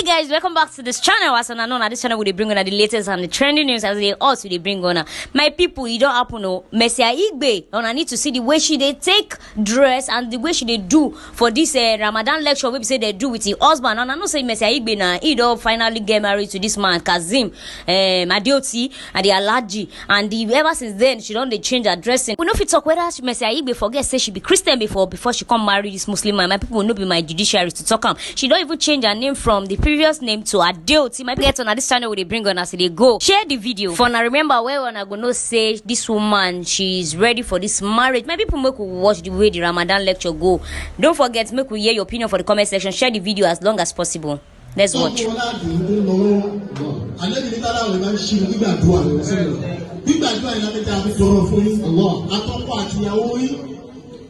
Hey guys, welcome back to this channel. As on this channel, we bring on the latest and the trending news as they also they bring on. My people, you don't happen to Mercy Aigbe. And I need to see the way she they take dress and the way she they do for this Ramadan lecture. We say they do with the husband. And I know say Mercy Aigbe now he don't finally get married to this man Kazim, Adegoke and the Alaji. And ever since then she don't they change her dressing. We know if you talk whether Mercy Aigbe forget say she be Christian before she come marry this Muslim man. My people will not be my judiciary to talk am. She don't even change her name from the previous name to Ayodele. My get on this channel where they bring on as they go. Share the video. For now, remember where when I gonna say this woman she's ready for this marriage. My people make we watch the way the Ramadan lecture go. Don't forget, make we hear your opinion for the comment section. Share the video as long as possible. Let's watch.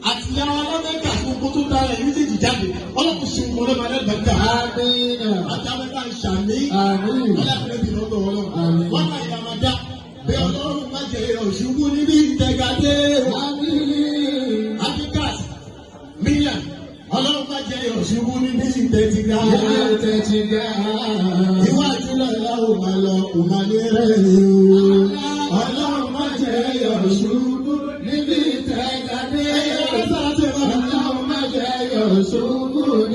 Àti àwọn alámẹ́ta gbogbo tó dára ẹ̀rí tèjì jáde ọlọ́pù ṣe mọ́ lọ́pàá lẹ́gbẹ̀ẹ́ta àti amẹ́ta ìṣàmì ọlọ́pàá bí lọ́gbọ̀ ọlọ́pàá wọ́n máa yà máa dá bí ọlọ́run má jẹ́ ọ̀ṣùgbú níbi ìtẹ̀gàdé Africas mílíọ̀n ọlọ́run má jẹ́ ọ̀ṣùgbú níbi ìtẹ̀gàdé iwájú lọ́la ò máa lọ kò máa ní rẹ̀ ọlọ́run má jẹ́ ọ̀ṣùgbú níbi ìtẹ̀gàdé. So good,